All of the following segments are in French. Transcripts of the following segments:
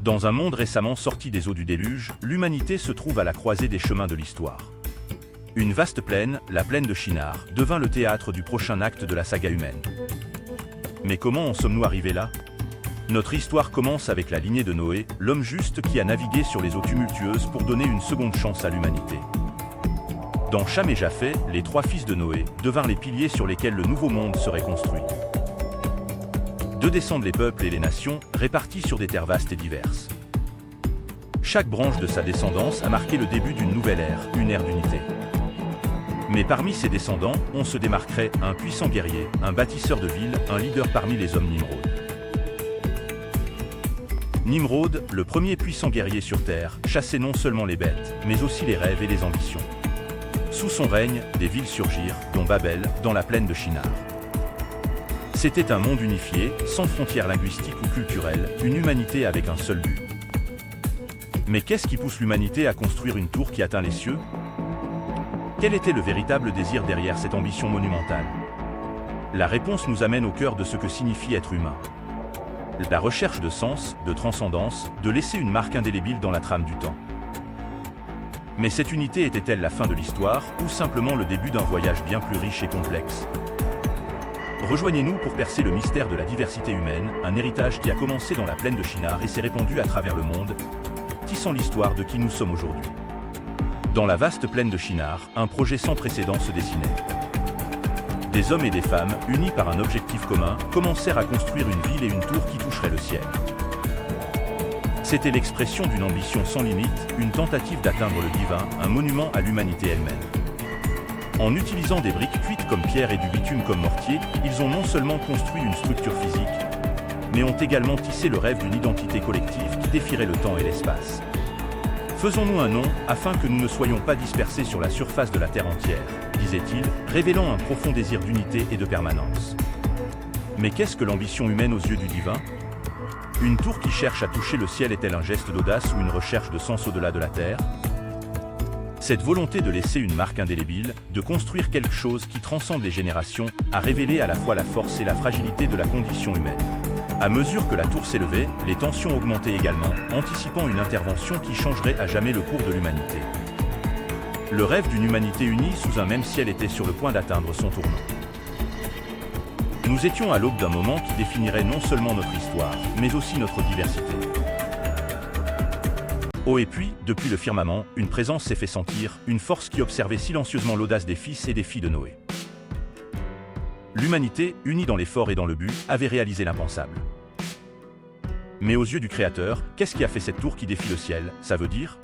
Dans un monde récemment sorti des eaux du déluge, l'humanité se trouve à la croisée des chemins de l'histoire. Une vaste plaine, la plaine de Shinar, devint le théâtre du prochain acte de la saga humaine. Mais comment en sommes-nous arrivés là? Notre histoire commence avec la lignée de Noé, l'homme juste qui a navigué sur les eaux tumultueuses pour donner une seconde chance à l'humanité. Dans Cham et Japheth, les trois fils de Noé devinrent les piliers sur lesquels le nouveau monde serait construit. D'eux descendent les peuples et les nations, répartis sur des terres vastes et diverses. Chaque branche de sa descendance a marqué le début d'une nouvelle ère, une ère d'unité. Mais parmi ses descendants, on se démarquerait un puissant guerrier, un bâtisseur de villes, un leader parmi les hommes Nimrod. Nimrod, le premier puissant guerrier sur Terre, chassait non seulement les bêtes, mais aussi les rêves et les ambitions. Sous son règne, des villes surgirent, dont Babel, dans la plaine de Shinar. C'était un monde unifié, sans frontières linguistiques ou culturelles, une humanité avec un seul but. Mais qu'est-ce qui pousse l'humanité à construire une tour qui atteint les cieux? Quel était le véritable désir derrière cette ambition monumentale? La réponse nous amène au cœur de ce que signifie être humain. La recherche de sens, de transcendance, de laisser une marque indélébile dans la trame du temps. Mais cette unité était-elle la fin de l'histoire, ou simplement le début d'un voyage bien plus riche et complexe? Rejoignez-nous pour percer le mystère de la diversité humaine, un héritage qui a commencé dans la plaine de Shinar et s'est répandu à travers le monde, tissant l'histoire de qui nous sommes aujourd'hui. Dans la vaste plaine de Shinar, un projet sans précédent se dessinait. Des hommes et des femmes, unis par un objectif commun, commencèrent à construire une ville et une tour qui toucherait le ciel. C'était l'expression d'une ambition sans limite, une tentative d'atteindre le divin, un monument à l'humanité elle-même. En utilisant des briques cuites comme pierre et du bitume comme mortier, ils ont non seulement construit une structure physique, mais ont également tissé le rêve d'une identité collective qui défierait le temps et l'espace. Faisons-nous un nom, afin que nous ne soyons pas dispersés sur la surface de la Terre entière, disait-il, révélant un profond désir d'unité et de permanence. Mais qu'est-ce que l'ambition humaine aux yeux du divin? Une tour qui cherche à toucher le ciel est-elle un geste d'audace ou une recherche de sens au-delà de la Terre? Cette volonté de laisser une marque indélébile, de construire quelque chose qui transcende les générations, a révélé à la fois la force et la fragilité de la condition humaine. À mesure que la tour s'élevait, les tensions augmentaient également, anticipant une intervention qui changerait à jamais le cours de l'humanité. Le rêve d'une humanité unie sous un même ciel était sur le point d'atteindre son tournant. Nous étions à l'aube d'un moment qui définirait non seulement notre histoire, mais aussi notre diversité. Oh et puis, depuis le firmament, une présence s'est fait sentir, une force qui observait silencieusement l'audace des fils et des filles de Noé. L'humanité, unie dans l'effort et dans le but, avait réalisé l'impensable. Mais aux yeux du Créateur, qu'est-ce qui a fait cette tour qui défie le ciel? Ça veut dire?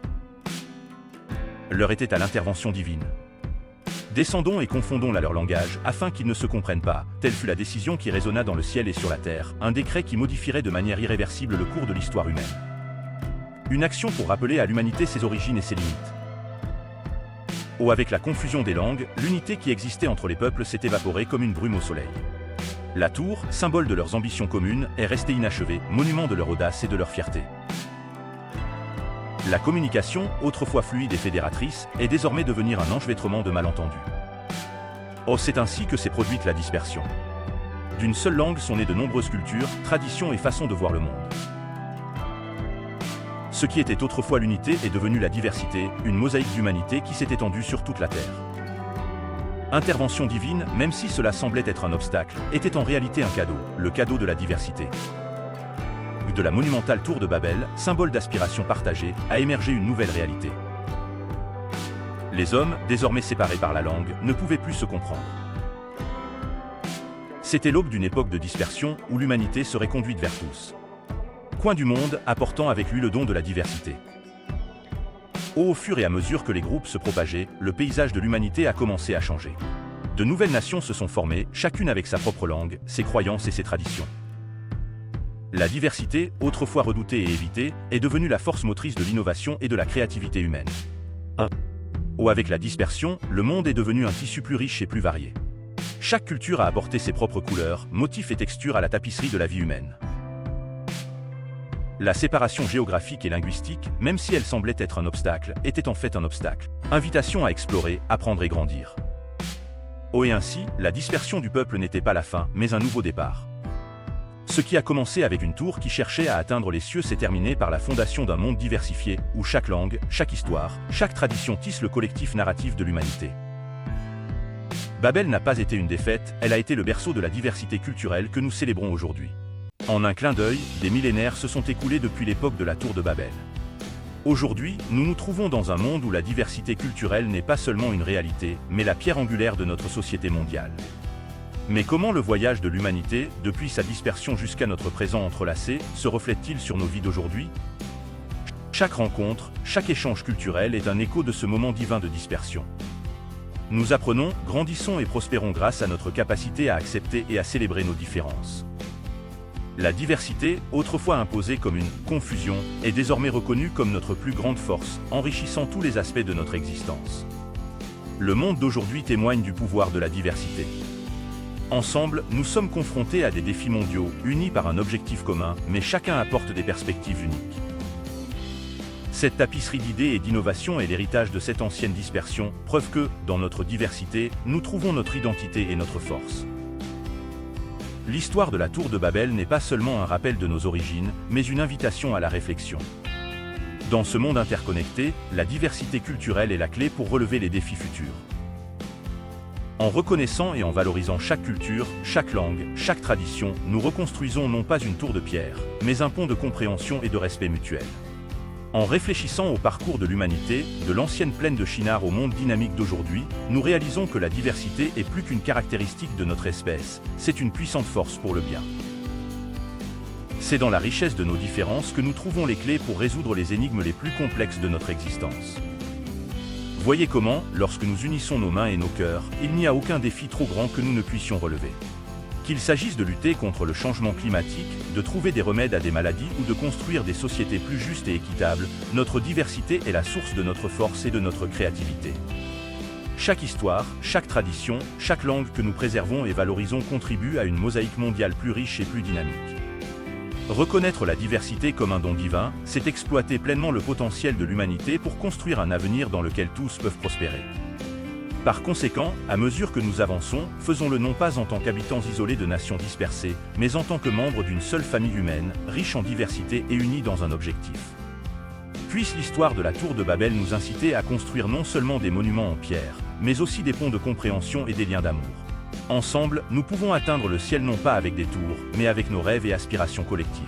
L'heure était à l'intervention divine. Descendons et confondons-la leur langage, afin qu'ils ne se comprennent pas. Telle fut la décision qui résonna dans le ciel et sur la terre, un décret qui modifierait de manière irréversible le cours de l'histoire humaine. Une action pour rappeler à l'humanité ses origines et ses limites. Oh, avec la confusion des langues, l'unité qui existait entre les peuples s'est évaporée comme une brume au soleil. La tour, symbole de leurs ambitions communes, est restée inachevée, monument de leur audace et de leur fierté. La communication, autrefois fluide et fédératrice, est désormais devenue un enchevêtrement de malentendus. Oh, c'est ainsi que s'est produite la dispersion. D'une seule langue sont nées de nombreuses cultures, traditions et façons de voir le monde. Ce qui était autrefois l'unité est devenu la diversité, une mosaïque d'humanité qui s'est étendue sur toute la Terre. Intervention divine, même si cela semblait être un obstacle, était en réalité un cadeau, le cadeau de la diversité. De la monumentale tour de Babel, symbole d'aspiration partagée, a émergé une nouvelle réalité. Les hommes, désormais séparés par la langue, ne pouvaient plus se comprendre. C'était l'aube d'une époque de dispersion où l'humanité serait conduite vers tous. Coin du monde, apportant avec lui le don de la diversité. Au fur et à mesure que les groupes se propageaient, le paysage de l'humanité a commencé à changer. De nouvelles nations se sont formées, chacune avec sa propre langue, ses croyances et ses traditions. La diversité, autrefois redoutée et évitée, est devenue la force motrice de l'innovation et de la créativité humaine. Avec la dispersion, le monde est devenu un tissu plus riche et plus varié. Chaque culture a apporté ses propres couleurs, motifs et textures à la tapisserie de la vie humaine. La séparation géographique et linguistique, même si elle semblait être un obstacle, était en fait un obstacle. Invitation à explorer, apprendre et grandir. Et ainsi, la dispersion du peuple n'était pas la fin, mais un nouveau départ. Ce qui a commencé avec une tour qui cherchait à atteindre les cieux s'est terminé par la fondation d'un monde diversifié, où chaque langue, chaque histoire, chaque tradition tisse le collectif narratif de l'humanité. Babel n'a pas été une défaite, elle a été le berceau de la diversité culturelle que nous célébrons aujourd'hui. En un clin d'œil, des millénaires se sont écoulés depuis l'époque de la tour de Babel. Aujourd'hui, nous nous trouvons dans un monde où la diversité culturelle n'est pas seulement une réalité, mais la pierre angulaire de notre société mondiale. Mais comment le voyage de l'humanité, depuis sa dispersion jusqu'à notre présent entrelacé, se reflète-t-il sur nos vies d'aujourd'hui? Chaque rencontre, chaque échange culturel est un écho de ce moment divin de dispersion. Nous apprenons, grandissons et prospérons grâce à notre capacité à accepter et à célébrer nos différences. La diversité, autrefois imposée comme une confusion, est désormais reconnue comme notre plus grande force, enrichissant tous les aspects de notre existence. Le monde d'aujourd'hui témoigne du pouvoir de la diversité. Ensemble, nous sommes confrontés à des défis mondiaux, unis par un objectif commun, mais chacun apporte des perspectives uniques. Cette tapisserie d'idées et d'innovations est l'héritage de cette ancienne dispersion, preuve que, dans notre diversité, nous trouvons notre identité et notre force. L'histoire de la tour de Babel n'est pas seulement un rappel de nos origines, mais une invitation à la réflexion. Dans ce monde interconnecté, la diversité culturelle est la clé pour relever les défis futurs. En reconnaissant et en valorisant chaque culture, chaque langue, chaque tradition, nous reconstruisons non pas une tour de pierre, mais un pont de compréhension et de respect mutuel. En réfléchissant au parcours de l'humanité, de l'ancienne plaine de Shinar au monde dynamique d'aujourd'hui, nous réalisons que la diversité est plus qu'une caractéristique de notre espèce, c'est une puissante force pour le bien. C'est dans la richesse de nos différences que nous trouvons les clés pour résoudre les énigmes les plus complexes de notre existence. Voyez comment, lorsque nous unissons nos mains et nos cœurs, il n'y a aucun défi trop grand que nous ne puissions relever. Qu'il s'agisse de lutter contre le changement climatique, de trouver des remèdes à des maladies ou de construire des sociétés plus justes et équitables, notre diversité est la source de notre force et de notre créativité. Chaque histoire, chaque tradition, chaque langue que nous préservons et valorisons contribue à une mosaïque mondiale plus riche et plus dynamique. Reconnaître la diversité comme un don divin, c'est exploiter pleinement le potentiel de l'humanité pour construire un avenir dans lequel tous peuvent prospérer. Par conséquent, à mesure que nous avançons, faisons-le non pas en tant qu'habitants isolés de nations dispersées, mais en tant que membres d'une seule famille humaine, riche en diversité et unie dans un objectif. Puisse l'histoire de la tour de Babel nous inciter à construire non seulement des monuments en pierre, mais aussi des ponts de compréhension et des liens d'amour. Ensemble, nous pouvons atteindre le ciel non pas avec des tours, mais avec nos rêves et aspirations collectives.